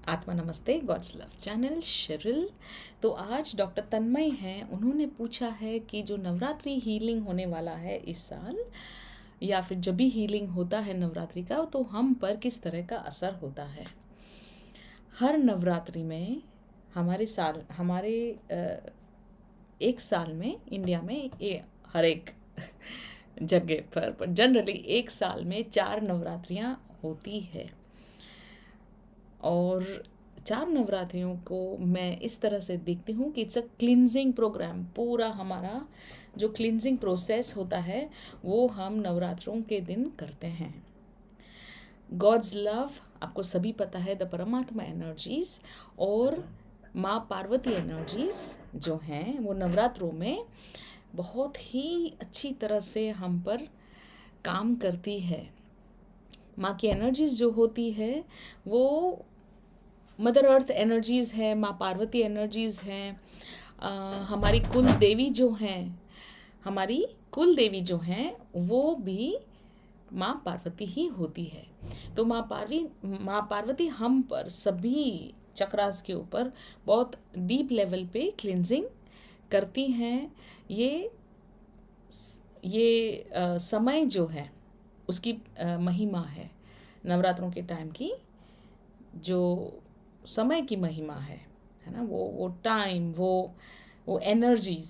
आत्मा नमस्ते God's love channel Sherrill. तो आज डॉक्टर तन्मय हैं, उन्होंने पूछा है कि जो नवरात्रि हीलिंग होने वाला है इस साल, या फिर जब भी हीलिंग होता है नवरात्रि का, तो हम पर किस तरह का असर होता है। हर नवरात्रि में हमारे एक साल में इंडिया में हर एक जगह पर जनरली एक साल में 4 नवरात्रियाँ होती है। और 4 नवरात्रियों को मैं इस तरह से देखती हूँ कि इट्स अ क्लिनजिंग प्रोग्राम। पूरा हमारा जो क्लिनजिंग प्रोसेस होता है वो हम नवरात्रों के दिन करते हैं। गॉड्स लव, आपको सभी पता है, द परमात्मा एनर्जीज और माँ पार्वती एनर्जीज जो हैं वो नवरात्रों में बहुत ही अच्छी तरह से हम पर काम करती है। माँ की एनर्जीज जो होती है वो मदर अर्थ एनर्जीज़ है, माँ पार्वती एनर्जीज़ हैं। हमारी कुल देवी जो हैं, हमारी कुल देवी जो हैं वो भी माँ पार्वती ही होती है। तो माँ पार्वती हम पर सभी चक्रास के ऊपर बहुत डीप लेवल पे क्लिनजिंग करती हैं। समय जो है उसकी महिमा है। नवरात्रों के टाइम की जो समय की महिमा है ना, वो टाइम, वो एनर्जीज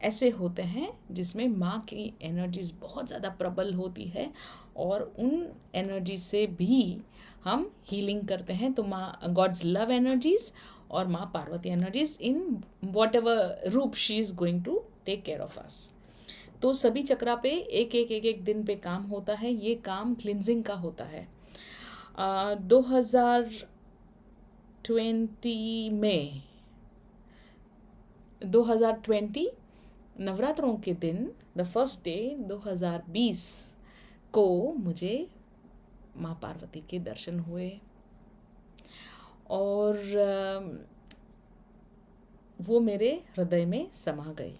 ऐसे होते हैं जिसमें माँ की एनर्जीज बहुत ज़्यादा प्रबल होती है और उन एनर्जी से भी हम हीलिंग करते हैं। तो माँ गॉड्स लव एनर्जीज और माँ Parvati energies in whatever रूप she is going to take care of us. तो सभी चक्रा पे एक दिन पे काम होता है। ये काम क्लिनजिंग का होता है। 2020 नवरात्रों के दिन द फर्स्ट डे 2020 को मुझे माँ पार्वती के दर्शन हुए और वो मेरे हृदय में समा गई।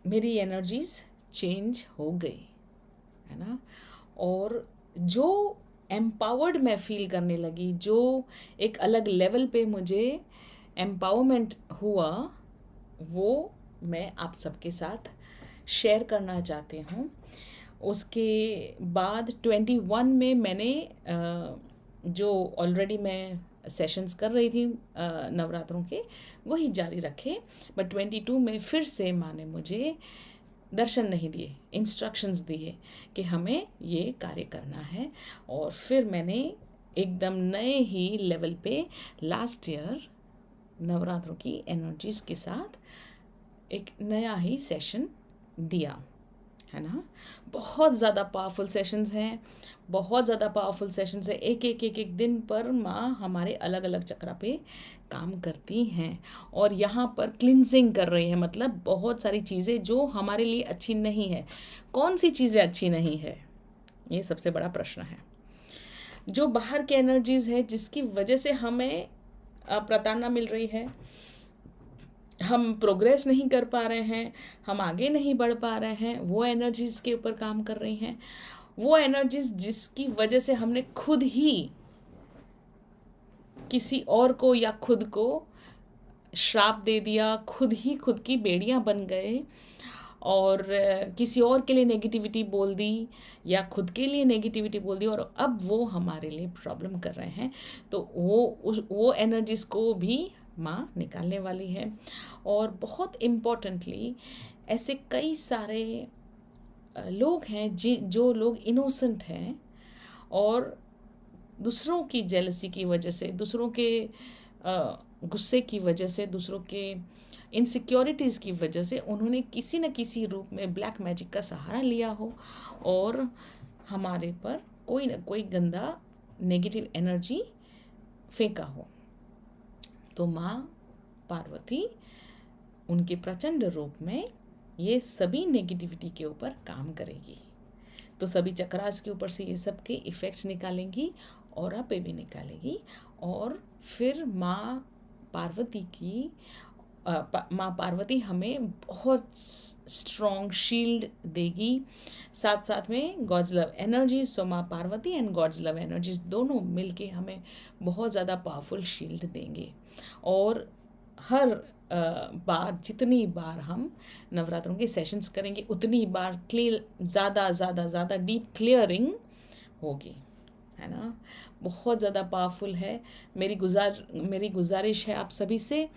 मेरी एनर्जीज चेंज हो गई, है ना। और जो एम्पावर्ड मैं फील करने लगी, जो एक अलग लेवल पे मुझे एम्पावरमेंट हुआ, वो मैं आप सबके साथ शेयर करना चाहती हूँ। उसके बाद 21 में मैंने जो ऑलरेडी मैं सेशंस कर रही थी नवरात्रों के, वही जारी रखे। बट 22 में फिर से माँ ने मुझे दर्शन नहीं दिए, इंस्ट्रक्शंस दिए कि हमें ये कार्य करना है। और फिर मैंने एकदम नए ही लेवल पे लास्ट ईयर नवरात्रों की एनर्जीज़ के साथ एक नया ही सेशन दिया, है ना। बहुत ज़्यादा पावरफुल सेशंस हैं, बहुत ज़्यादा पावरफुल सेशंस हैं। एक दिन पर माँ हमारे अलग अलग चक्रा पे काम करती हैं और यहाँ पर क्लिनजिंग कर रही है। मतलब बहुत सारी चीज़ें जो हमारे लिए अच्छी नहीं है। कौन सी चीज़ें अच्छी नहीं है, ये सबसे बड़ा प्रश्न है। जो बाहर की एनर्जीज़ है जिसकी वजह से हमें प्रताड़ना मिल रही है, हम प्रोग्रेस नहीं कर पा रहे हैं, हम आगे नहीं बढ़ पा रहे हैं, वो एनर्जीज़ के ऊपर काम कर रही हैं। वो एनर्जीज़ जिसकी वजह से हमने खुद ही किसी और को या खुद को श्राप दे दिया, खुद ही खुद की बेड़ियां बन गए और किसी और के लिए नेगेटिविटी बोल दी या खुद के लिए नेगेटिविटी बोल दी, और अब वो हमारे लिए प्रॉब्लम कर रहे हैं। तो वो एनर्जीज़ को भी माँ निकालने वाली है। और बहुत इम्पॉर्टेंटली ऐसे कई सारे लोग हैं जो लोग इनोसेंट हैं और दूसरों की जेलसी की वजह से, दूसरों के गुस्से की वजह से, दूसरों के इनसिक्योरिटीज़ की वजह से उन्होंने किसी न किसी रूप में ब्लैक मैजिक का सहारा लिया हो और हमारे पर कोई न कोई गंदा नेगेटिव एनर्जी फेंका हो। तो माँ पार्वती उनके प्रचंड रूप में ये सभी नेगेटिविटी के ऊपर काम करेगी। तो सभी चक्रास के ऊपर से ये सब के इफ़ेक्ट्स निकालेंगी और पे भी निकालेगी। और फिर माँ पार्वती की माँ पार्वती हमें बहुत स्ट्रॉन्ग शील्ड देगी, साथ साथ में गॉड्स लव एनर्जीज। सो माँ Parvati and god's love energies दोनों मिलके हमें बहुत ज़्यादा पावरफुल शील्ड देंगे। और हर बार जितनी बार हम नवरात्रों के सेशंस करेंगे उतनी बार ज़्यादा ज़्यादा ज़्यादा डीप क्लियरिंग होगी, है ना। बहुत ज़्यादा पावरफुल है। मेरी गुजारिश है आप सभी से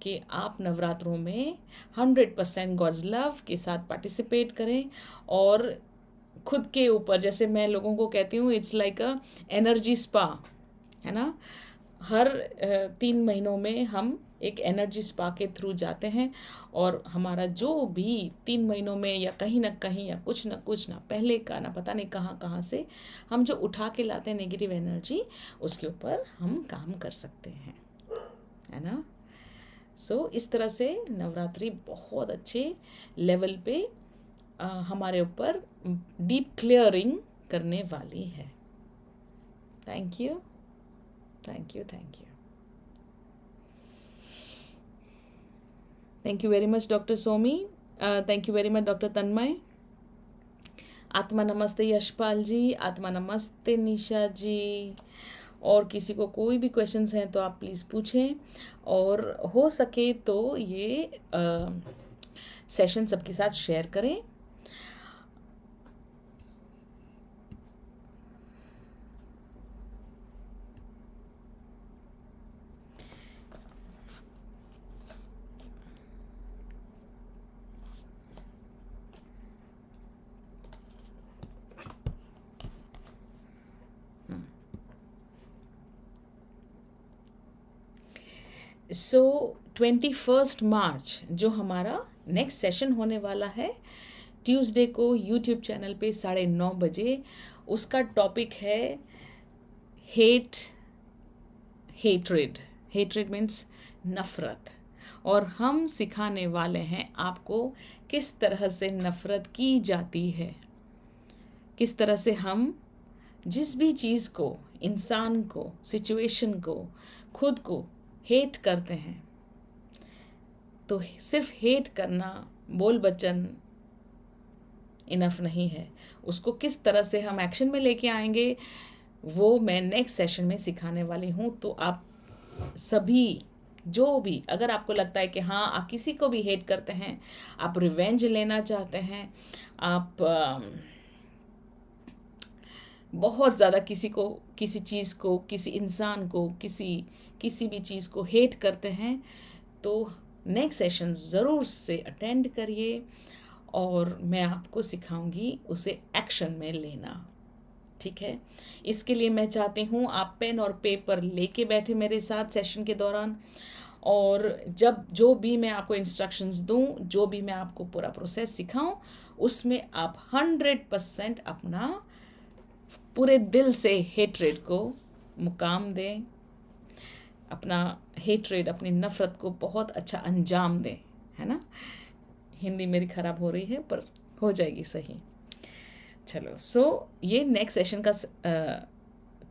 कि आप नवरात्रों में 100% गॉड्स लव के साथ पार्टिसिपेट करें। और खुद के ऊपर, जैसे मैं लोगों को कहती हूँ, it's like a energy spa, है ना। हर 3 महीनों में हम एक एनर्जी स्पा के थ्रू जाते हैं और हमारा जो भी 3 महीनों में या कहीं ना कहीं या कुछ ना पहले का ना पता नहीं कहाँ से हम जो उठा के लाते हैं नेगेटिव एनर्जी, उसके ऊपर हम काम कर सकते हैं, है ना। सो इस तरह से नवरात्रि बहुत अच्छे लेवल पे हमारे ऊपर डीप क्लियरिंग करने वाली है। Thank you, thank you, thank you, thank you very much doctor Somi, thank you very much doctor Tanmay. आत्मा नमस्ते यशपाल जी, आत्मा नमस्ते निशा जी। और किसी को कोई भी क्वेश्चंस हैं तो आप प्लीज़ पूछें, और हो सके तो ये सेशन सबके साथ शेयर करें। सो 21 मार्च जो हमारा नेक्स्ट सेशन होने वाला है ट्यूसडे को यूट्यूब चैनल पे 9:30 बजे, उसका टॉपिक है हेट्रेड। हेट्रेड मीन्स नफ़रत। और हम सिखाने वाले हैं आपको किस तरह से नफ़रत की जाती है, किस तरह से हम जिस भी चीज़ को, इंसान को, सिचुएशन को, खुद को हेट करते हैं, तो सिर्फ हेट करना, बोल बच्चन इनफ नहीं है, उसको किस तरह से हम एक्शन में लेके आएंगे वो मैं नेक्स्ट सेशन में सिखाने वाली हूँ। तो आप सभी जो भी, अगर आपको लगता है कि हाँ आप किसी को भी हेट करते हैं, आप रिवेंज लेना चाहते हैं, आप बहुत ज़्यादा किसी को, किसी चीज़ को, किसी इंसान को, किसी भी चीज़ को हेट करते हैं, तो नेक्स्ट सेशन ज़रूर से अटेंड करिए और मैं आपको सिखाऊंगी उसे एक्शन में लेना, ठीक है। इसके लिए मैं चाहती हूँ आप पेन और पेपर लेके बैठे मेरे साथ सेशन के दौरान, और जब जो भी मैं आपको इंस्ट्रक्शंस दूँ, जो भी मैं आपको पूरा प्रोसेस सिखाऊं, उसमें आप 100% अपना पूरे दिल से हेट्रेड को मुकाम दें, अपना हेट्रेड, अपनी नफ़रत को बहुत अच्छा अंजाम दें, है ना। हिंदी मेरी ख़राब हो रही है पर हो जाएगी सही। चलो, सो ये नेक्स्ट सेशन का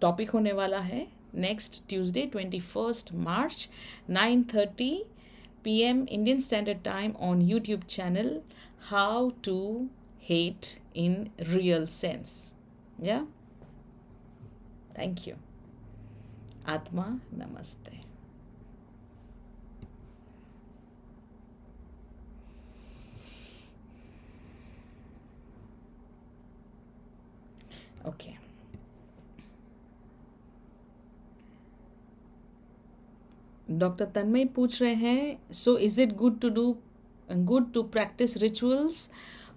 टॉपिक होने वाला है next Tuesday 21 March 9:30 PM Indian standard time on YouTube channel how to hate in real sense. या थैंक यू। आत्मा नमस्ते। ओके, डॉक्टर तन्मय पूछ रहे हैं, so is it good to practise rituals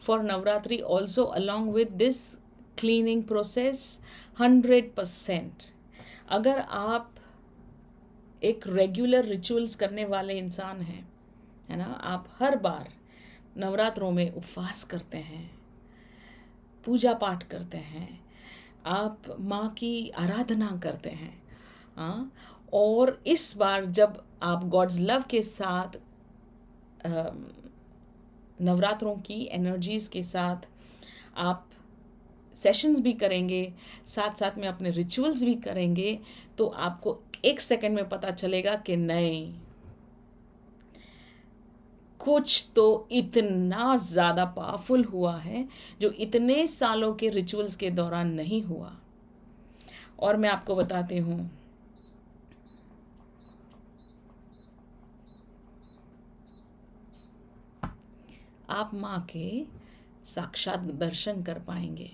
for Navratri also along with this cleaning process? 100%। अगर आप एक regular rituals करने वाले इंसान हैं, है ना, आप हर बार नवरात्रों में उपवास करते हैं, पूजा पाठ करते हैं, आप माँ की आराधना करते हैं, हाँ, और इस बार जब आप गॉड्स लव के साथ नवरात्रों की एनर्जीज़ के साथ आप सेशंस भी करेंगे, साथ साथ में अपने रिचुअल्स भी करेंगे, तो आपको 1 सेकंड में पता चलेगा कि नहीं, कुछ तो इतना ज़्यादा पावरफुल हुआ है जो इतने सालों के रिचुअल्स के दौरान नहीं हुआ। और मैं आपको बताती हूँ, आप माँ के साक्षात दर्शन कर पाएंगे,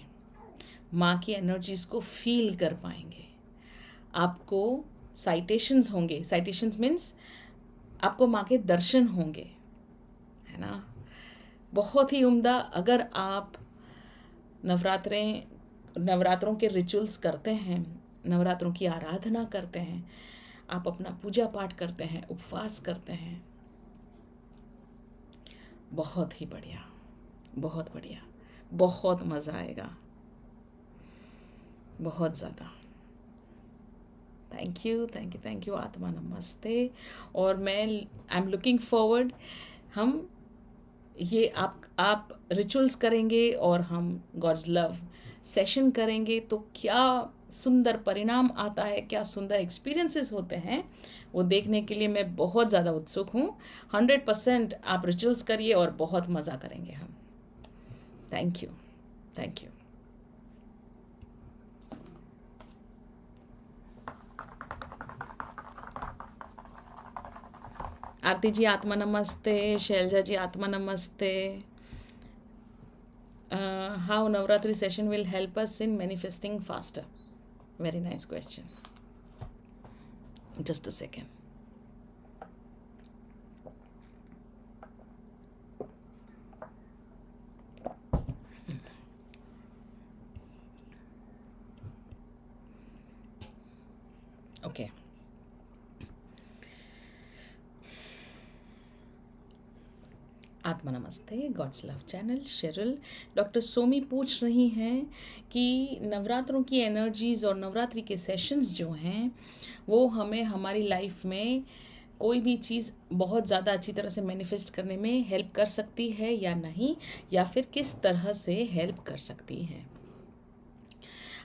माँ की एनर्जीज को फील कर पाएंगे। आपको साइटेशंस होंगे, साइटेशंस मीन्स आपको माँ के दर्शन होंगे, है ना। बहुत ही उम्दा। अगर आप नवरात्रों के रिचुअल्स करते हैं, नवरात्रों की आराधना करते हैं, आप अपना पूजा पाठ करते हैं, उपवास करते हैं, बहुत ही बढ़िया, बहुत बढ़िया, बहुत मज़ा आएगा, बहुत ज़्यादा। Thank you, thank you, thank you आत्मा, नमस्ते। और मैं आई एम लुकिंग फॉरवर्ड, हम ये आप रिचुअल्स करेंगे और हम गॉड्स लव सेशन करेंगे तो क्या सुंदर परिणाम आता है, क्या सुंदर एक्सपीरियंसेस होते हैं, वो देखने के लिए मैं बहुत ज़्यादा उत्सुक हूँ। 100% आप रिचुअल्स करिए और बहुत मज़ा करेंगे हम। Thank you, thank you. Aarti ji आत्मा नमस्ते, शैलजा जी आत्मा नमस्ते। How Navratri session will help us in manifesting faster? Very nice question. Just a second. Okay. आत्मा नमस्ते, God's love channel, Sheryl. Doctor Somi पूछ रही हैं कि नवरात्रों की एनर्जीज़ और नवरात्रि के सेशंस जो हैं वो हमें हमारी लाइफ में कोई भी चीज़ बहुत ज़्यादा अच्छी तरह से मैनिफेस्ट करने में हेल्प कर सकती है या नहीं, या फिर किस तरह से हेल्प कर सकती है।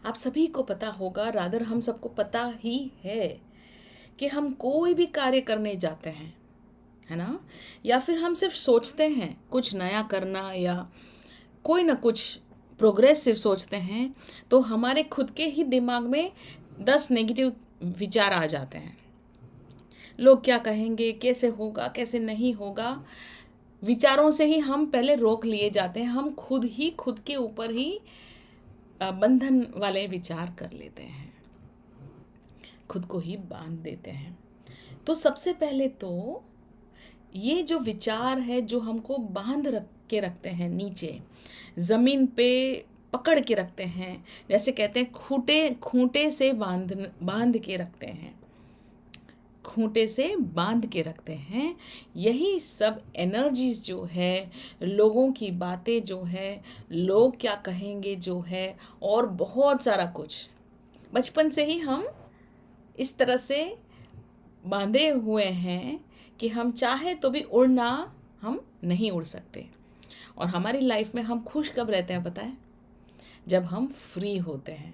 आप सभी को पता होगा, रादर हम सबको पता ही है कि हम कोई भी कार्य करने जाते हैं, है ना, या फिर हम सिर्फ सोचते हैं कुछ नया करना या कोई ना कुछ प्रोग्रेसिव सोचते हैं, तो हमारे खुद के ही दिमाग में 10 नेगेटिव विचार आ जाते हैं। लोग क्या कहेंगे, कैसे होगा, कैसे नहीं होगा, विचारों से ही हम पहले रोक लिए जाते हैं। हम खुद के ऊपर ही बंधन वाले विचार कर लेते हैं, खुद को ही बांध देते हैं। तो सबसे पहले तो ये जो विचार है जो हमको बांध रखते हैं, नीचे ज़मीन पे पकड़ के रखते हैं, जैसे कहते हैं खूंटे से बांध के रखते हैं, खूंटे से बांध के रखते हैं। यही सब एनर्जीज जो है, लोगों की बातें जो है, लोग क्या कहेंगे जो है, और बहुत सारा कुछ बचपन से ही हम इस तरह से बांधे हुए हैं कि हम चाहे तो भी उड़ना हम नहीं उड़ सकते। और हमारी लाइफ में हम खुश कब रहते हैं पता है? जब हम फ्री होते हैं।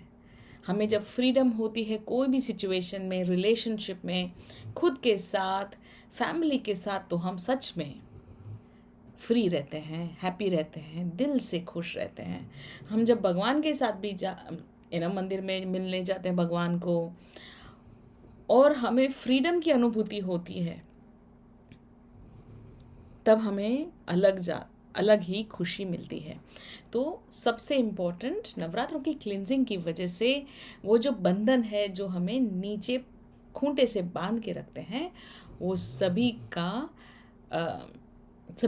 हमें जब फ्रीडम होती है कोई भी सिचुएशन में, रिलेशनशिप में, खुद के साथ, फैमिली के साथ, तो हम सच में फ्री रहते हैं, हैप्पी रहते हैं, दिल से खुश रहते हैं। हम जब भगवान के साथ भी मंदिर में मिलने जाते हैं भगवान को, और हमें फ्रीडम की अनुभूति होती है, तब हमें अलग ही खुशी मिलती है। तो सबसे इम्पोर्टेंट, नवरात्रों की क्लिनजिंग की वजह से वो जो बंधन है जो हमें नीचे खूंटे से बांध के रखते हैं, वो सभी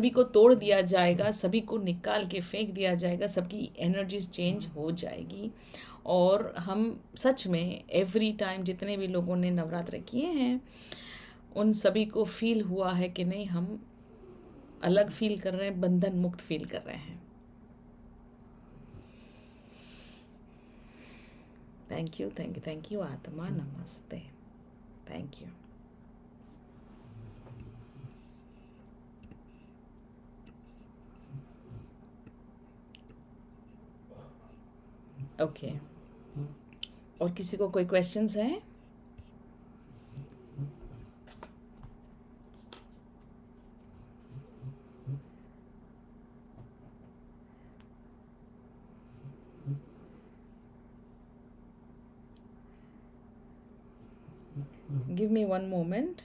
को तोड़ दिया जाएगा, सभी को निकाल के फेंक दिया जाएगा, सबकी एनर्जीज चेंज हो जाएगी। और हम सच में एवरी टाइम जितने भी लोगों ने नवरात्र किए हैं, उन सभी को फील हुआ है कि नहीं, हम अलग फील कर रहे हैं, बंधन मुक्त फील कर रहे हैं। Thank you, thank you, thank you आत्मा, नमस्ते, थैंक यू। ओके, और किसी को कोई क्वेश्चंस हैं? Give me one moment.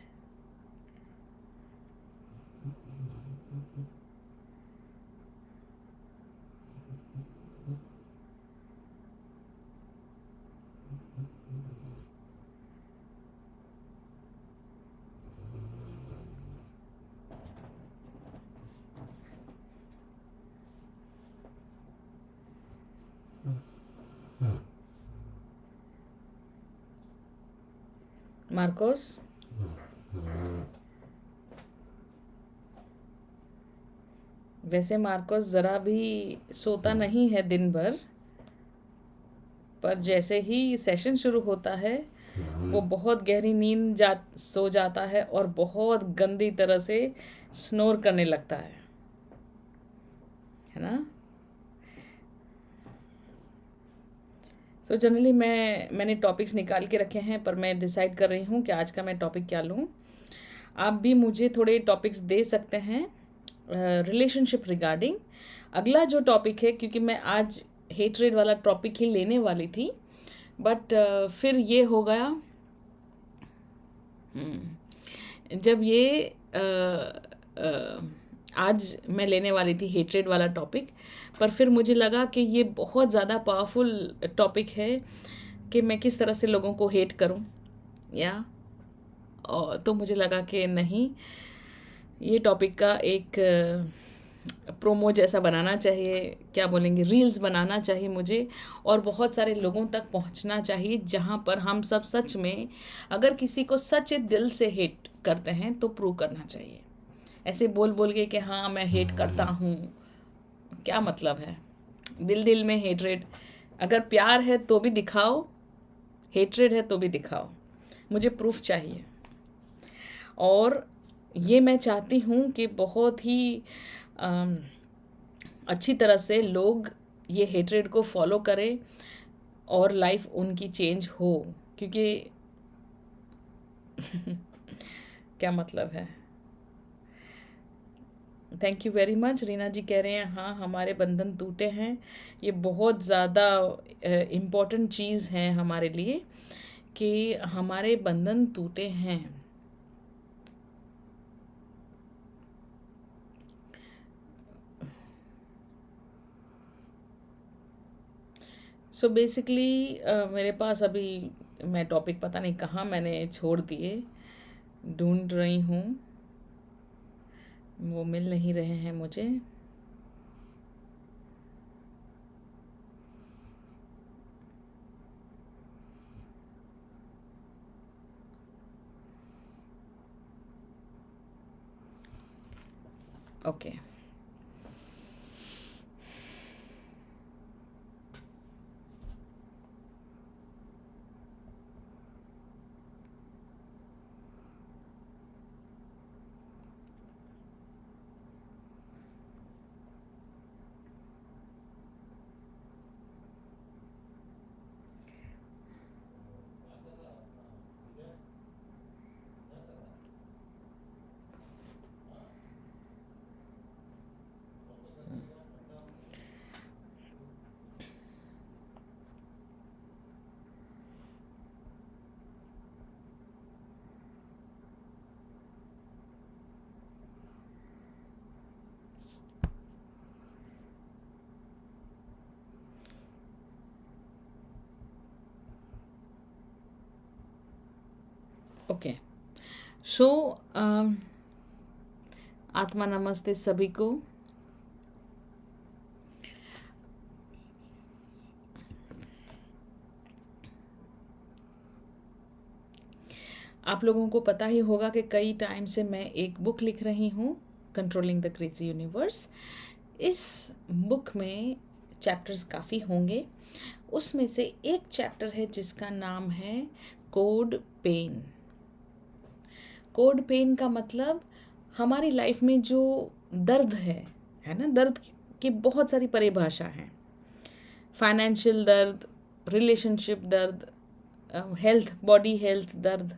Marcos, वैसे मार्कोस ज़रा भी सोता नहीं है दिन भर, पर जैसे ही सेशन शुरू होता है वो बहुत गहरी नींद सो जाता है और बहुत गंदी तरह से स्नोर करने लगता है ना. सो जनरली मैंने टॉपिक्स निकाल के रखे हैं, पर मैं डिसाइड कर रही हूँ कि आज का मैं टॉपिक क्या लूँ. आप भी मुझे थोड़े टॉपिक्स दे सकते हैं रिलेशनशिप रिगार्डिंग. अगला जो टॉपिक है, क्योंकि मैं आज हेट्रेड वाला टॉपिक ही लेने वाली थी, बट फिर ये हो गया जब ये आज मैं लेने वाली थी हेट्रेड वाला टॉपिक, पर फिर मुझे लगा कि ये बहुत ज़्यादा पावरफुल टॉपिक है कि मैं किस तरह से लोगों को हेट करूं, या और तो मुझे लगा कि नहीं, ये टॉपिक का एक प्रोमो जैसा बनाना चाहिए, क्या बोलेंगे, रील्स बनाना चाहिए मुझे, और बहुत सारे लोगों तक पहुंचना चाहिए, जहां पर हम सब सच में अगर किसी को सच्चे दिल से हेट करते हैं तो प्रूव करना चाहिए. ऐसे बोल बोल के कि हाँ मैं हेट करता हूँ, क्या मतलब है. दिल में हेट्रेड, अगर प्यार है तो भी दिखाओ, हेट्रेड है तो भी दिखाओ, मुझे प्रूफ चाहिए. और ये मैं चाहती हूँ कि बहुत ही अच्छी तरह से लोग ये हेट्रेड को फॉलो करें और लाइफ उनकी चेंज हो, क्योंकि क्या मतलब है. Thank you very much. Reena ji कह रहे हैं हाँ हमारे बंधन टूटे हैं. ये बहुत ज़्यादा इम्पोर्टेंट चीज़ है हमारे लिए कि हमारे बंधन टूटे हैं. सो बेसिकली मेरे पास अभी, मैं टॉपिक पता नहीं कहाँ मैंने छोड़ दिए, ढूंढ रही हूँ, वो मिल नहीं रहे हैं मुझे. ओके. ओके. सो आत्मा नमस्ते सभी को. आप लोगों को पता ही होगा कि कई टाइम से मैं एक बुक लिख रही हूँ, कंट्रोलिंग द क्रेजी यूनिवर्स. इस बुक में चैप्टर्स काफ़ी होंगे. उसमें से एक चैप्टर है जिसका नाम है कोड पेन. कोड पेन का मतलब हमारी लाइफ में जो दर्द है ना, दर्द की बहुत सारी परिभाषा हैं. फाइनेंशियल दर्द, रिलेशनशिप दर्द, हेल्थ, बॉडी हेल्थ दर्द,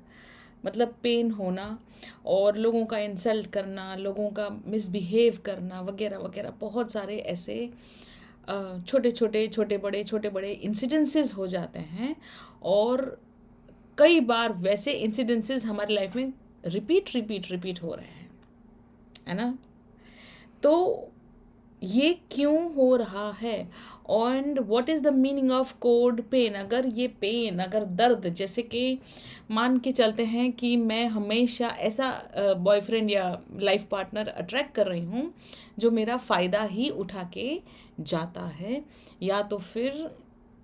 मतलब पेन होना, और लोगों का इंसल्ट करना, लोगों का मिसबिहेव करना वगैरह वगैरह, बहुत सारे ऐसे छोटे बड़े इंसिडेंसेस हो जाते हैं, और कई बार वैसे इंसिडेंसेस हमारी लाइफ में रिपीट हो रहे हैं, है ना। तो ये क्यों हो रहा है, and what is the meaning of code pen. अगर ये पेन, अगर दर्द, जैसे कि मान के चलते हैं कि मैं हमेशा ऐसा बॉयफ्रेंड या लाइफ पार्टनर अट्रैक्ट कर रही हूँ जो मेरा फ़ायदा ही उठा के जाता है, या तो फिर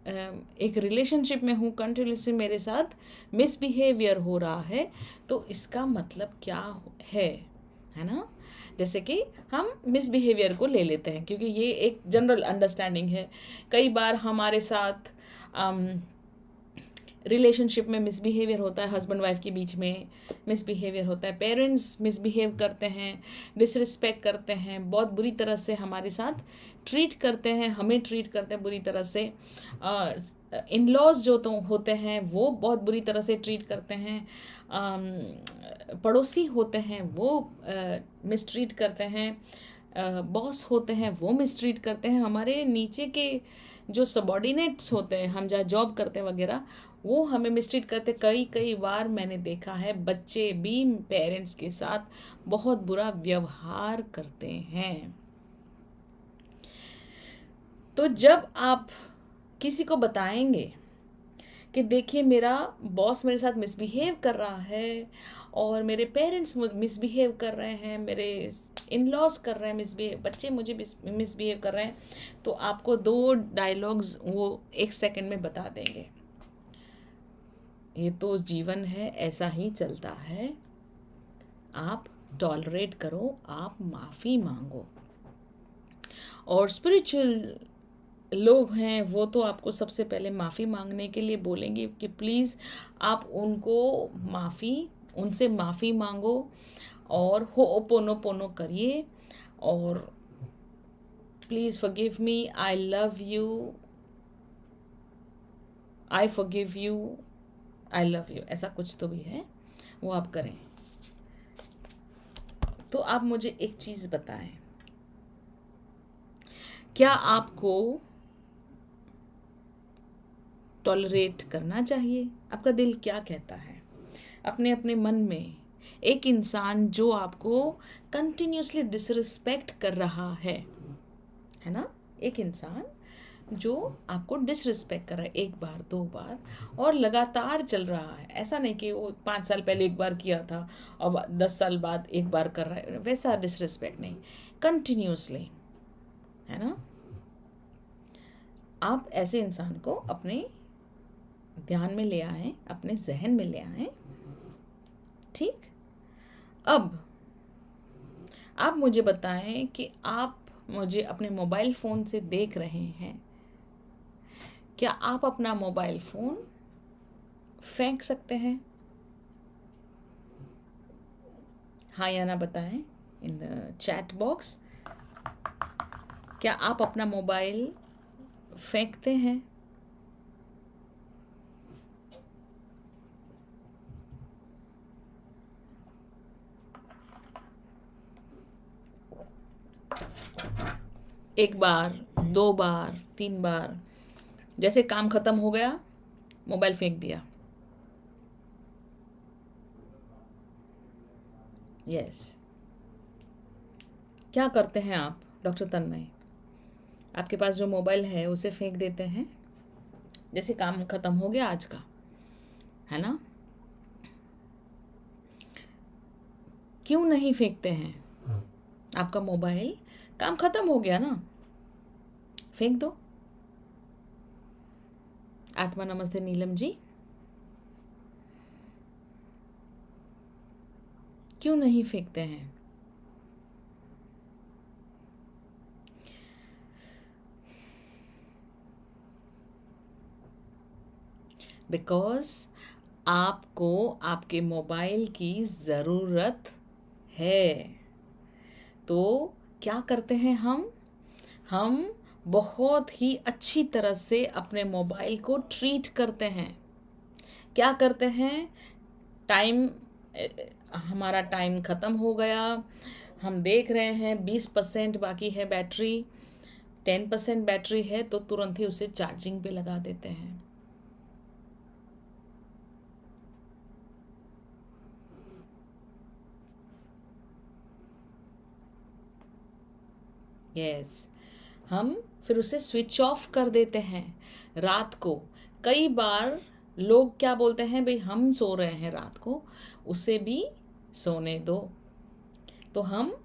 एक रिलेशनशिप में हूँ, कंटिन्यूसली मेरे साथ मिसबिहेवियर हो रहा है, तो इसका मतलब क्या है ना। जैसे कि हम मिसबिहेवियर को ले लेते हैं, क्योंकि ये एक जनरल अंडरस्टैंडिंग है। कई बार हमारे साथ रिलेशनशिप में मिसबिहेवियर होता है, हस्बैंड वाइफ के बीच में मिसबिहेवियर होता है, पेरेंट्स मिसबिहेव करते हैं, डिसरिस्पेक्ट करते हैं, बहुत बुरी तरह से हमारे साथ ट्रीट करते हैं, हमें ट्रीट करते हैं बुरी तरह से। इन लॉज जो तो होते हैं वो बहुत बुरी तरह से ट्रीट करते हैं, पड़ोसी होते हैं वो मिसट्रीट करते हैं, बॉस होते हैं वो मिसट्रीट करते हैं, हमारे नीचे के जो सबॉर्डिनेट्स होते हैं, हम जहाँ जॉब करते हैं वगैरह, वो हमें मिसट्रीट करते। कई बार मैंने देखा है बच्चे भी पेरेंट्स के साथ बहुत बुरा व्यवहार करते हैं। तो जब आप किसी को बताएंगे कि देखिए मेरा बॉस मेरे साथ मिसबिहेव कर रहा है, और मेरे पेरेंट्स मिसबिहेव कर रहे हैं, मेरे इन लॉज कर रहे हैं मिसबिहेव, बच्चे मुझे मिसबिहेव कर रहे हैं, तो आपको 2 डायलॉग्स वो 1 सेकंड में बता देंगे। ये तो जीवन है, ऐसा ही चलता है, आप टॉलरेट करो, आप माफ़ी मांगो। और स्पिरिचुअल लोग हैं वो तो आपको सबसे पहले माफ़ी मांगने के लिए बोलेंगे कि प्लीज़ आप उनसे माफ़ी मांगो और होओपोनोपोनो करिए, और please forgive me, I love you, I forgive you, I love you, ऐसा कुछ तो भी है, वो आप करें। तो आप मुझे एक चीज़ बताएं, क्या आपको टॉलरेट करना चाहिए? आपका दिल क्या कहता है? अपने अपने मन में एक इंसान जो आपको कंटिन्यूसली डिसरिस्पेक्ट कर रहा है ना, एक इंसान जो आपको डिसरिस्पेक्ट कर रहा है 1 बार 2 बार और लगातार चल रहा है, ऐसा नहीं कि वो 5 साल पहले 1 बार किया था और 10 साल बाद 1 बार कर रहा है, वैसा डिसरिस्पेक्ट नहीं, कंटिन्यूसली, है ना। आप ऐसे इंसान को अपने ध्यान में ले आए, अपने जहन में ले आए, ठीक। अब आप मुझे बताएं कि आप मुझे अपने मोबाइल फ़ोन से देख रहे हैं, क्या आप अपना मोबाइल फ़ोन फेंक सकते हैं? हाँ या ना बताएं इन द चैट बॉक्स। क्या आप अपना मोबाइल फेंकते हैं? एक बार, 2 बार, 3 बार, जैसे काम खत्म हो गया मोबाइल फेंक दिया। यस। क्या करते हैं आप डॉक्टर तन्मय? आपके पास जो मोबाइल है उसे फेंक देते हैं जैसे काम खत्म हो गया आज का, है ना। क्यों नहीं फेंकते हैं? आपका मोबाइल, काम खत्म हो गया ना, फेंक दो। आत्मा नमस्ते नीलम जी, क्यों नहीं फेंकते हैं? बिकॉज आपको आपके मोबाइल की ज़रूरत है। तो क्या करते हैं हम बहुत ही अच्छी तरह से अपने मोबाइल को ट्रीट करते हैं। क्या करते हैं, हमारा टाइम ख़त्म हो गया, हम देख रहे हैं 20% बाकी है बैटरी, 10% बैटरी है, तो तुरंत ही उसे चार्जिंग पे लगा देते हैं। यस, हम फिर उसे स्विच ऑफ कर देते हैं रात को। कई बार लोग क्या बोलते हैं, भाई हम सो रहे हैं रात को, उसे भी सोने दो। तो हम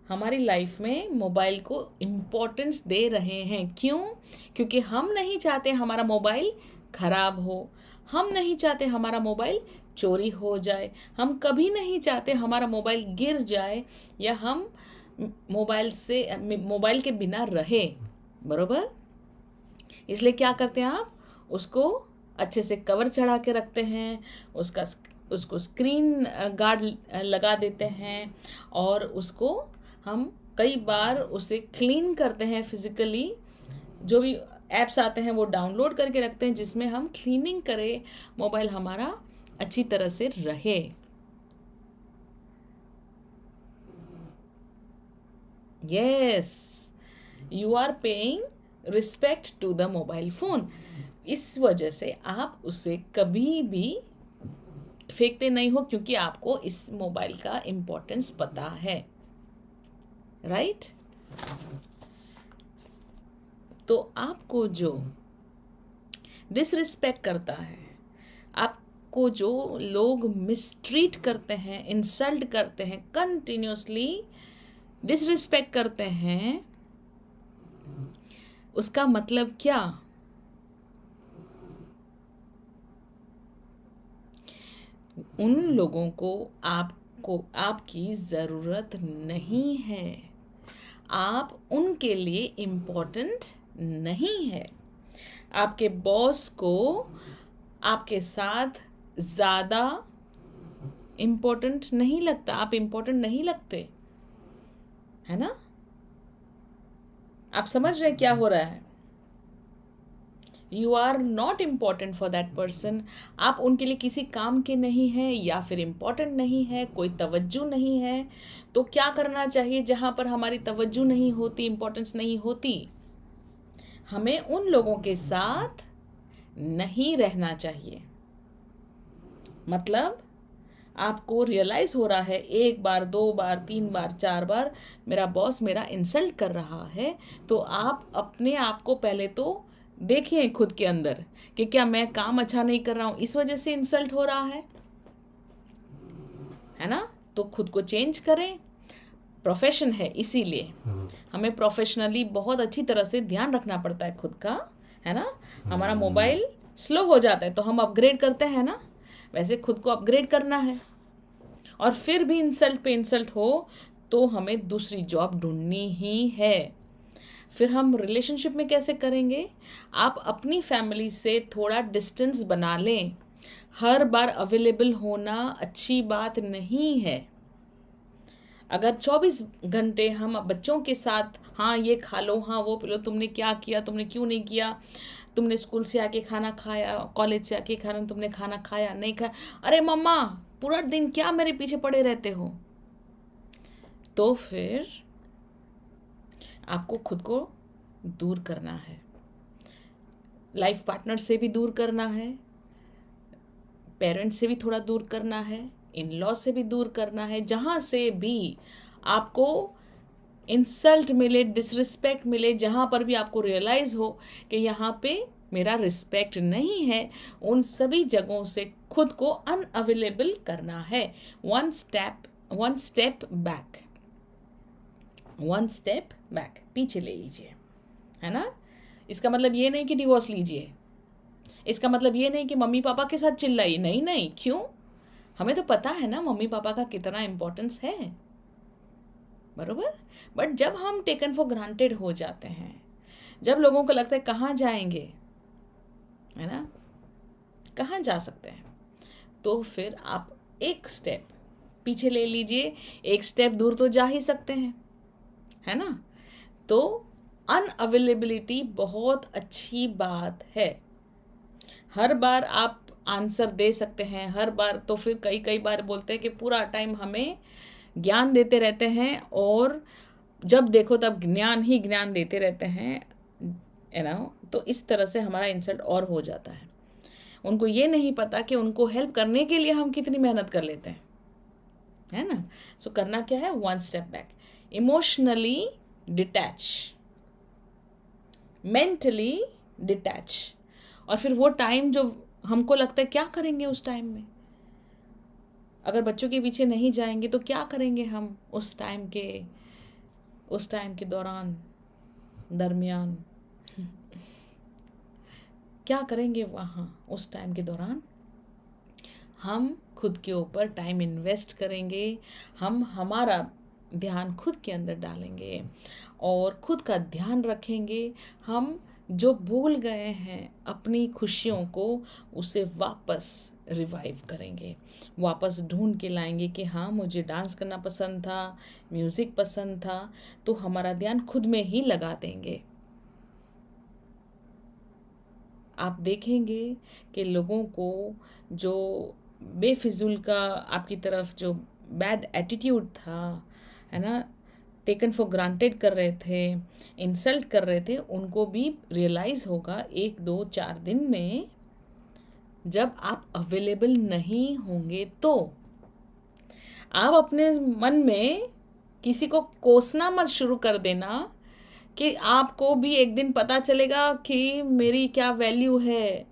हमारी लाइफ में मोबाइल को इम्पोर्टेंस दे रहे हैं। क्यों? क्योंकि हम नहीं चाहते हमारा मोबाइल खराब हो, हम नहीं चाहते हमारा मोबाइल चोरी हो जाए, हम कभी नहीं चाहते हमारा मोबाइल गिर जाए, या हम मोबाइल के बिना रहे। बरोबर? इसलिए क्या करते हैं आप, उसको अच्छे से कवर चढ़ा के रखते हैं, उसको स्क्रीन गार्ड लगा देते हैं, और उसको हम कई बार उसे क्लीन करते हैं फिजिकली। जो भी ऐप्स आते हैं वो डाउनलोड करके रखते हैं जिसमें हम क्लीनिंग करें, मोबाइल हमारा अच्छी तरह से रहे। Yes, you are paying respect to the mobile phone. इस वजह से आप उसे कभी भी फेंकते नहीं हो, क्योंकि आपको इस मोबाइल का इम्पोर्टेंस पता है। राइट? तो आपको जो डिसरिस्पेक्ट करता है, आपको जो लोग मिसट्रीट करते हैं, इंसल्ट करते हैं, कंटिन्यूसली डिसरिस्पेक्ट करते हैं, उसका मतलब क्या? उन लोगों को आपकी ज़रूरत नहीं है। आप उनके लिए इम्पोर्टेंट नहीं है। आपके बॉस को आपके साथ ज़्यादा इम्पोर्टेंट नहीं लगता, आप इम्पोर्टेंट नहीं लगते, है ना? आप समझ रहे क्या हो रहा है? You are not important for that person. आप उनके लिए किसी काम के नहीं हैं, या फिर इम्पॉर्टेंट नहीं है, कोई तवज्जो नहीं है। तो क्या करना चाहिए? जहाँ पर हमारी तवज्जो नहीं होती, इम्पोर्टेंस नहीं होती, हमें उन लोगों के साथ नहीं रहना चाहिए। मतलब आपको रियलाइज़ हो रहा है 1 बार, 2 बार, 3 बार, 4 बार मेरा बॉस मेरा इंसल्ट कर रहा है, तो आप अपने आप को पहले तो देखिए खुद के अंदर कि क्या मैं काम अच्छा नहीं कर रहा हूँ, इस वजह से इंसल्ट हो रहा है ना? तो खुद को चेंज करें। प्रोफेशन है, इसीलिए हमें प्रोफेशनली बहुत अच्छी तरह से ध्यान रखना पड़ता है खुद का, है ना? हमारा मोबाइल स्लो हो जाता है तो हम अपग्रेड करते हैं ना, वैसे खुद को अपग्रेड करना है। और फिर भी इंसल्ट पे इंसल्ट हो तो हमें दूसरी जॉब ढूंढनी ही है। फिर हम रिलेशनशिप में कैसे करेंगे? आप अपनी फैमिली से थोड़ा डिस्टेंस बना लें। हर बार अवेलेबल होना अच्छी बात नहीं है। अगर 24 घंटे हम बच्चों के साथ, हाँ ये खा लो, हाँ वो पी लो, तुमने क्या किया, तुमने क्यों नहीं किया, तुमने स्कूल से आके खाना खाया, कॉलेज से आके खाना, तुमने खाना खाया नहीं खाया, अरे मम्मा पूरा दिन क्या मेरे पीछे पड़े रहते हो, तो फिर आपको खुद को दूर करना है। लाइफ पार्टनर से भी दूर करना है, पेरेंट्स से भी थोड़ा दूर करना है, इन लॉ से भी दूर करना है। जहाँ से भी आपको इंसल्ट मिले, डिसरिस्पेक्ट मिले, जहाँ पर भी आपको रियलाइज़ हो कि यहाँ पे मेरा रिस्पेक्ट नहीं है, उन सभी जगहों से खुद को अनअवेलेबल करना है। वन स्टेप बैक, पीछे ले लीजिए, है ना? इसका मतलब ये नहीं कि डिवोर्स लीजिए, इसका मतलब ये नहीं कि मम्मी पापा के साथ चिल्लाइए, नहीं नहीं। क्यों? हमें तो पता है ना मम्मी पापा का कितना इम्पोर्टेंस है, बरोबर? बट जब हम टेकन फॉर ग्रांटेड हो जाते हैं, जब लोगों को लगता है कहाँ जाएंगे, है ना, कहाँ जा सकते हैं, तो फिर आप एक स्टेप पीछे ले लीजिए। एक स्टेप दूर तो जा ही सकते हैं, है ना? तो अनअवेलेबिलिटी बहुत अच्छी बात है। हर बार आप आंसर दे सकते हैं, हर बार, तो फिर कई बार बोलते हैं कि पूरा टाइम हमें ज्ञान देते रहते हैं, और जब देखो तब ज्ञान ही ज्ञान देते रहते हैं, है ना? तो इस तरह से हमारा इंसल्ट और हो जाता है। उनको ये नहीं पता कि उनको हेल्प करने के लिए हम कितनी मेहनत कर लेते हैं, है ना? सो करना क्या है? One step back, emotionally detach, mentally detach. और फिर वो टाइम जो हमको लगता है क्या करेंगे उस टाइम में, अगर बच्चों के पीछे नहीं जाएंगे तो क्या करेंगे हम उस टाइम के दौरान, दरमियान क्या करेंगे वहाँ उस टाइम के दौरान? हम खुद के ऊपर टाइम इन्वेस्ट करेंगे, हम हमारा ध्यान खुद के अंदर डालेंगे और खुद का ध्यान रखेंगे। हम जो भूल गए हैं अपनी खुशियों को, उसे वापस रिवाइव करेंगे, वापस ढूंढ के लाएंगे कि हाँ मुझे डांस करना पसंद था, म्यूज़िक पसंद था, तो हमारा ध्यान खुद में ही लगा देंगे। आप देखेंगे कि लोगों को जो बेफिजूल का आपकी तरफ जो बैड एटीट्यूड था, है ना, टेकन फॉर ग्रांटेड कर रहे थे, इंसल्ट कर रहे थे, उनको भी रियलाइज़ होगा 1 2 4 दिन में, जब आप अवेलेबल नहीं होंगे तो। आप अपने मन में किसी को कोसना मत शुरू कर देना कि आपको भी एक दिन पता चलेगा कि मेरी क्या वैल्यू है,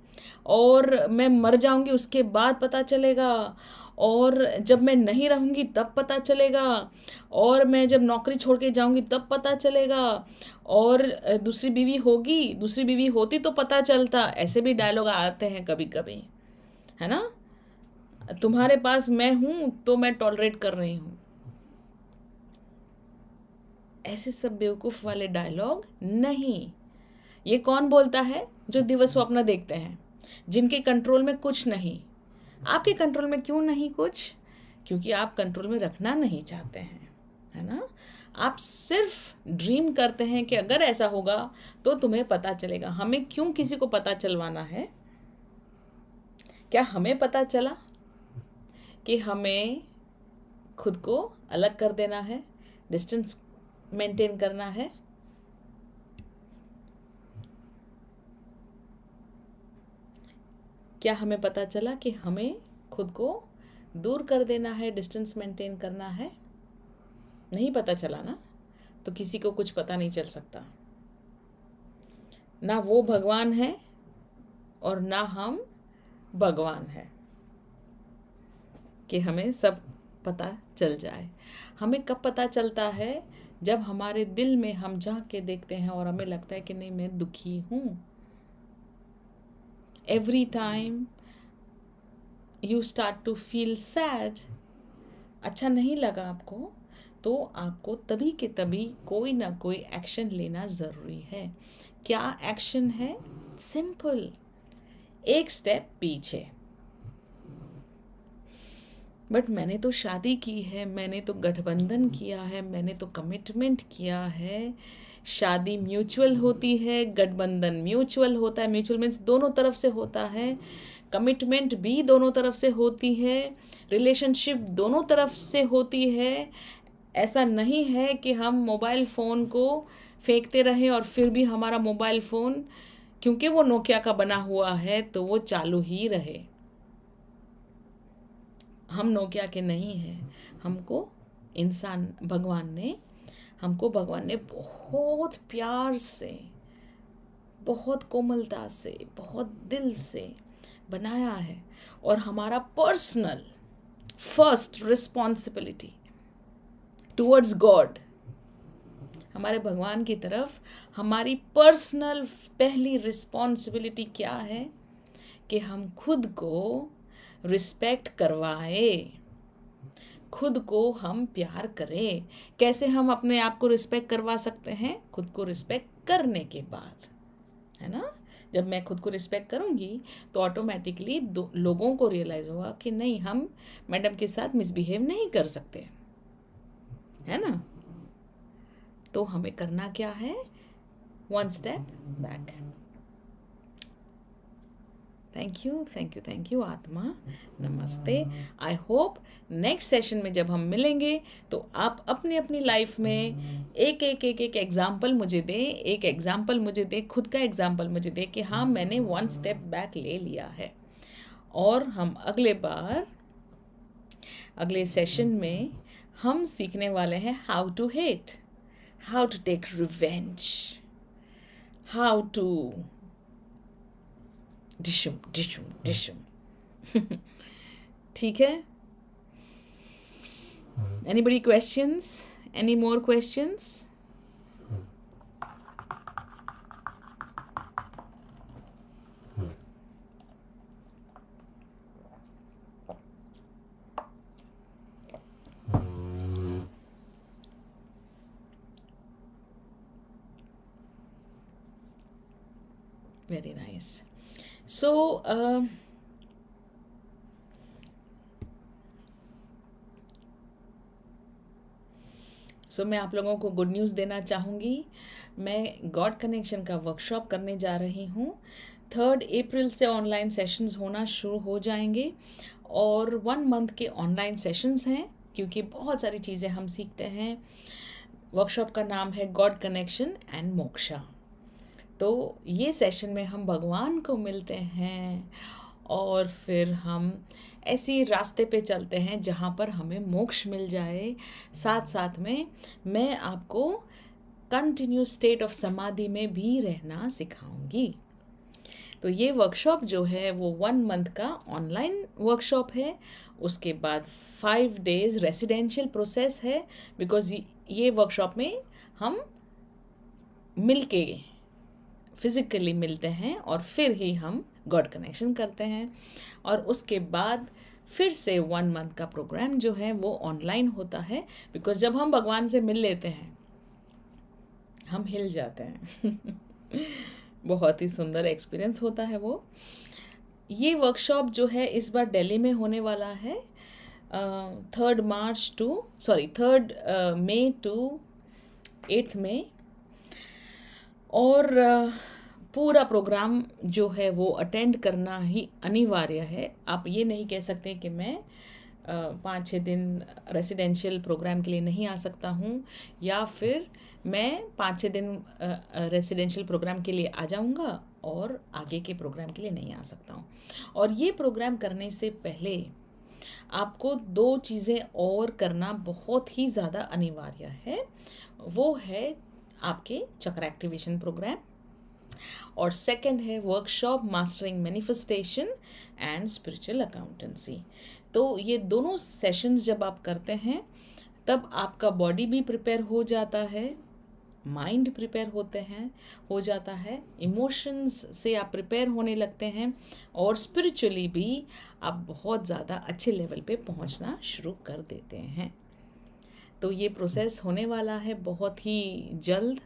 और मैं मर जाऊंगी उसके बाद पता चलेगा, और जब मैं नहीं रहूंगी तब पता चलेगा, और मैं जब नौकरी छोड़ के जाऊंगी तब पता चलेगा, और दूसरी बीवी होती तो पता चलता। ऐसे भी डायलॉग आते हैं कभी कभी, है ना, तुम्हारे पास मैं हूं तो मैं टॉलरेट कर रही हूं। ऐसे सब बेवकूफ़ वाले डायलॉग नहीं। ये कौन बोलता है? जो दिवस स्वप्न देखते हैं, जिनके कंट्रोल में कुछ नहीं। आपके कंट्रोल में क्यों नहीं कुछ? क्योंकि आप कंट्रोल में रखना नहीं चाहते हैं, है ना। आप सिर्फ ड्रीम करते हैं कि अगर ऐसा होगा तो तुम्हें पता चलेगा। हमें क्यों किसी को पता चलवाना है? क्या हमें पता चला कि हमें खुद को अलग कर देना है, डिस्टेंस मेंटेन करना है? क्या हमें पता चला कि हमें खुद को दूर कर देना है, डिस्टेंस मेंटेन करना है? नहीं पता चला ना, तो किसी को कुछ पता नहीं चल सकता। ना वो भगवान है और ना हम भगवान है कि हमें सब पता चल जाए। हमें कब पता चलता है? जब हमारे दिल में हम झांक के देखते हैं और हमें लगता है कि नहीं, मैं दुखी हूँ। Every time you start to feel sad, अच्छा नहीं लगा आपको, तो आपको तभी के तभी कोई ना कोई एक्शन लेना ज़रूरी है। क्या एक्शन है? सिंपल, एक स्टेप पीछे। बट मैंने तो शादी की है, मैंने तो गठबंधन किया है, मैंने तो कमिटमेंट किया है। शादी म्यूचुअल होती है, गठबंधन म्यूचुअल होता है। म्यूचुअल मीन्स दोनों तरफ से होता है, कमिटमेंट भी दोनों तरफ से होती है, रिलेशनशिप दोनों तरफ से होती है। ऐसा नहीं है कि हम मोबाइल फ़ोन को फेंकते रहें और फिर भी हमारा मोबाइल फ़ोन, क्योंकि वो नोकिया का बना हुआ है, तो वो चालू ही रहे। हम नोकिया के नहीं हैं। हमको भगवान ने बहुत प्यार से, बहुत कोमलता से, बहुत दिल से बनाया है। और हमारा personal first responsibility towards God, हमारे भगवान की तरफ हमारी पर्सनल पहली रिस्पॉन्सिबिलिटी क्या है? कि हम खुद को रिस्पेक्ट करवाए, खुद को हम प्यार करें। कैसे हम अपने आप को रिस्पेक्ट करवा सकते हैं? खुद को रिस्पेक्ट करने के बाद, है ना। जब मैं खुद को रिस्पेक्ट करूँगी तो ऑटोमेटिकली लोगों को रियलाइज़ होगा कि नहीं, हम मैडम के साथ मिसबिहेव नहीं कर सकते, है ना। तो हमें करना क्या है? 1 स्टेप बैक। थैंक यू आत्मा, नमस्ते। आई होप नेक्स्ट सेशन में जब हम मिलेंगे तो आप अपनी अपनी लाइफ में एक एग्जाम्पल मुझे दें, खुद का एग्जाम्पल मुझे दें कि हाँ, मैंने 1 स्टेप बैक ले लिया है। और हम अगले सेशन में हम सीखने वाले हैं how how to take revenge, how to डिशुम डिशुम डिशुम. ठीक है. Anybody questions? Any more questions? Very nice. So, मैं आप लोगों को गुड न्यूज़ देना चाहूँगी. मैं गॉड कनेक्शन का वर्कशॉप करने जा रही हूँ. 3 अप्रैल से ऑनलाइन सेशंस होना शुरू हो जाएंगे और 1 मंथ के ऑनलाइन सेशंस हैं, क्योंकि बहुत सारी चीज़ें हम सीखते हैं. वर्कशॉप का नाम है गॉड कनेक्शन एंड मोक्षा. तो ये सेशन में हम भगवान को मिलते हैं और फिर हम ऐसी रास्ते पे चलते हैं जहाँ पर हमें मोक्ष मिल जाए. साथ साथ में मैं आपको कंटिन्यूस स्टेट ऑफ समाधि में भी रहना सिखाऊंगी. तो ये वर्कशॉप जो है वो 1 मंथ का ऑनलाइन वर्कशॉप है. उसके बाद 5 डेज़ रेसिडेंशियल प्रोसेस है, बिकॉज़ ये वर्कशॉप में हम मिलके फिज़िकली मिलते हैं और फिर ही हम गॉड कनेक्शन करते हैं. और उसके बाद फिर से 1 मंथ का प्रोग्राम जो है वो ऑनलाइन होता है, बिकॉज़ जब हम भगवान से मिल लेते हैं हम हिल जाते हैं. बहुत ही सुंदर एक्सपीरियंस होता है वो. ये वर्कशॉप जो है इस बार दिल्ली में होने वाला है 3 मई टू 8 मई. और पूरा प्रोग्राम जो है वो अटेंड करना ही अनिवार्य है. आप ये नहीं कह सकते कि मैं 5-6 दिन रेसिडेंशियल प्रोग्राम के लिए नहीं आ सकता हूँ, या फिर मैं 5-6 दिन रेसिडेंशियल प्रोग्राम के लिए आ जाऊँगा और आगे के प्रोग्राम के लिए नहीं आ सकता हूँ. और ये प्रोग्राम करने से पहले आपको 2 चीज़ें और करना बहुत ही ज़्यादा अनिवार्य है. वो है आपके चक्र एक्टिवेशन प्रोग्राम, और सेकंड है workshop mastering manifestation and spiritual accountancy. तो ये दोनों सेशंस जब आप करते हैं तब आपका बॉडी भी प्रिपेयर हो जाता है, माइंड प्रिपेयर हो जाता है, इमोशंस से आप प्रिपेयर होने लगते हैं, और स्पिरिचुअली भी आप बहुत ज़्यादा अच्छे लेवल पे पहुंचना शुरू कर देते हैं. तो ये प्रोसेस होने वाला है बहुत ही जल्द.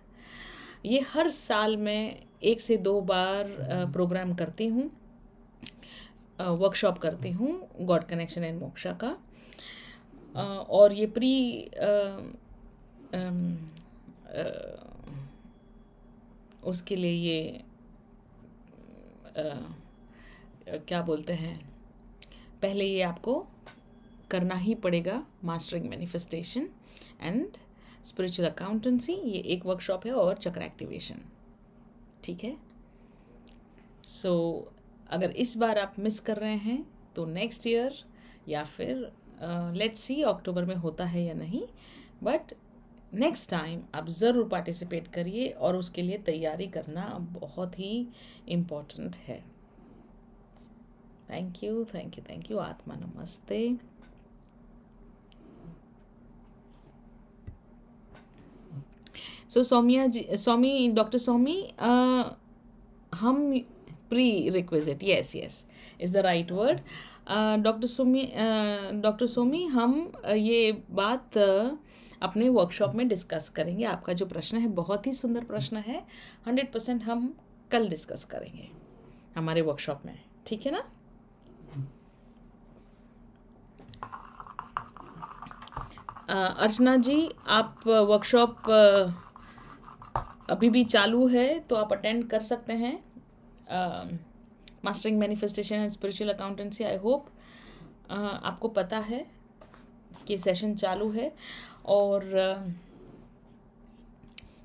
ये हर साल मैं 1 से 2 बार प्रोग्राम करती हूँ, वर्कशॉप करती हूँ गॉड कनेक्शन एंड मोक्षा का. और ये उसके लिए ये क्या बोलते हैं, पहले ये आपको करना ही पड़ेगा mastering manifestation and spiritual accountancy. ये एक वर्कशॉप है, और चक्र एक्टिवेशन. ठीक है. सो अगर इस बार आप मिस कर रहे हैं तो नेक्स्ट ईयर या फिर लेट्स सी अक्टूबर में होता है या नहीं, बट नेक्स्ट टाइम आप ज़रूर पार्टिसिपेट करिए, और उसके लिए तैयारी करना बहुत ही इम्पोर्टेंट है. Thank you. आत्मा नमस्ते. सो डॉक्टर सौमी, हम prerequisite, yes is the right word. Doctor Somi, हम ये बात अपने वर्कशॉप में डिस्कस करेंगे. आपका जो प्रश्न है बहुत ही सुंदर प्रश्न है. 100% हम कल डिस्कस करेंगे हमारे वर्कशॉप में. ठीक है ना. अर्चना जी, आप वर्कशॉप अभी भी चालू है तो आप अटेंड कर सकते हैं. Mastering manifestation and spiritual accountancy. I hope आपको पता है कि सेशन चालू है. और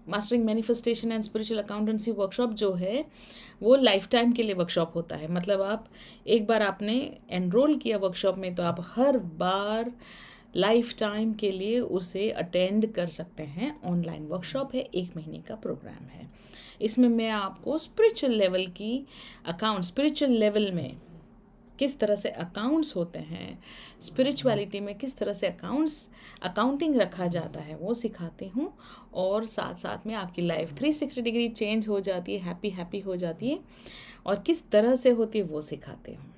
mastering manifestation and spiritual accountancy workshop जो है वो लाइफ टाइम के लिए वर्कशॉप होता है. मतलब आप एक बार आपने एनरोल किया वर्कशॉप में तो आप हर बार लाइफ टाइम के लिए उसे अटेंड कर सकते हैं। ऑनलाइन वर्कशॉप है, 1 महीने का प्रोग्राम है। इसमें मैं आपको स्पिरिचुअल लेवल की स्पिरिचुअल लेवल में किस तरह से अकाउंट्स होते हैं, स्पिरिचुअलिटी में किस तरह से अकाउंटिंग रखा जाता है वो सिखाती हूँ। और साथ साथ में आपकी लाइफ 360 डिग्री चेंज हो जाती है, हैप्पी हो जाती है, और किस तरह से होती है वो सिखाती हूँ।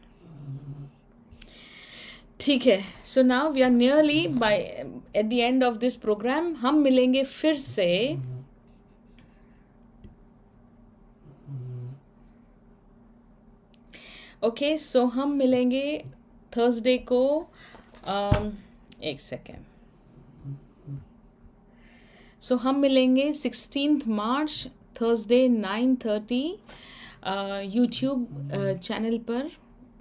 ठीक है, so now we are nearly by at the end of this programme. हम मिलेंगे फिर से ओके सो हम मिलेंगे थर्सडे को, एक सेकेंड, सो हम मिलेंगे 16 मार्च थर्सडे 9:30 यूट्यूब चैनल पर,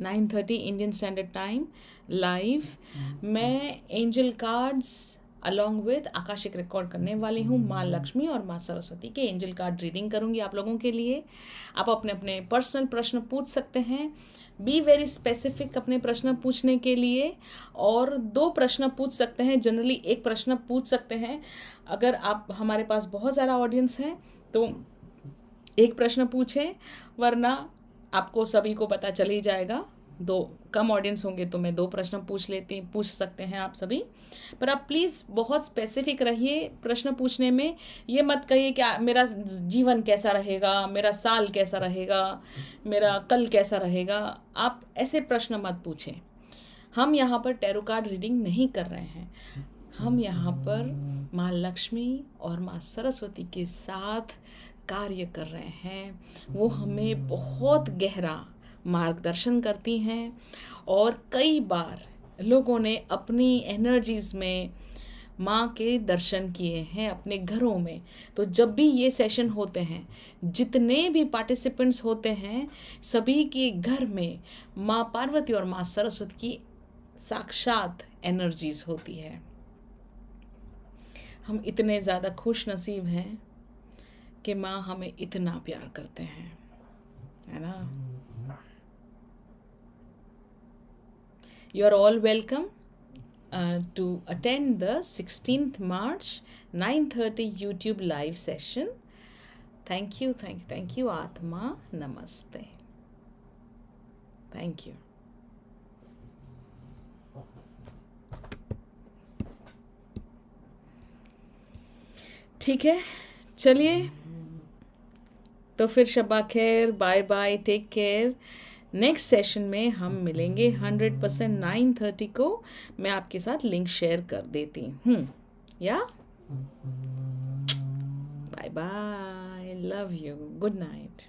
9:30 इंडियन स्टैंडर्ड टाइम लाइव। मैं angel cards along with Akashic record करने वाली हूँ। माँ लक्ष्मी और माँ सरस्वती के एंजल कार्ड रीडिंग करूँगी आप लोगों के लिए। आप अपने अपने पर्सनल प्रश्न पूछ सकते हैं। बी वेरी स्पेसिफिक अपने प्रश्न पूछने के लिए, और 2 प्रश्न पूछ सकते हैं, जनरली 1 प्रश्न पूछ सकते हैं। अगर आप हमारे पास बहुत ज़्यादा ऑडियंस है तो 1 प्रश्न पूछें, वरना आपको सभी को पता चल ही जाएगा। 2 कम ऑडियंस होंगे तो मैं 2 प्रश्न पूछ सकते हैं आप सभी। पर आप प्लीज़ बहुत स्पेसिफिक रहिए प्रश्न पूछने में। ये मत कहिए कि मेरा जीवन कैसा रहेगा, मेरा साल कैसा रहेगा, मेरा कल कैसा रहेगा। आप ऐसे प्रश्न मत पूछें। हम यहाँ पर टैरो कार्ड रीडिंग नहीं कर रहे हैं। हम यहाँ पर माँ लक्ष्मी और माँ सरस्वती के साथ कार्य कर रहे हैं। वो हमें बहुत गहरा मार्गदर्शन करती हैं, और कई बार लोगों ने अपनी एनर्जीज़ में माँ के दर्शन किए हैं अपने घरों में। तो जब भी ये सेशन होते हैं, जितने भी पार्टिसिपेंट्स होते हैं, सभी के घर में माँ पार्वती और माँ सरस्वती की साक्षात एनर्जीज होती है। हम इतने ज़्यादा खुश नसीब हैं कि माँ हमें इतना प्यार करते हैं, है ना। You are all welcome to attend the 16th March 9:30 YouTube live session. Thank you, Atma. Namaste. Thank you. ठीक है, चलिए तो फिर शब्बा खैर, bye bye, take care. Next session में हम मिलेंगे 100% 9:30 को। मैं आपके साथ लिंक शेयर कर देती हूँ, या bye bye, love you, good night.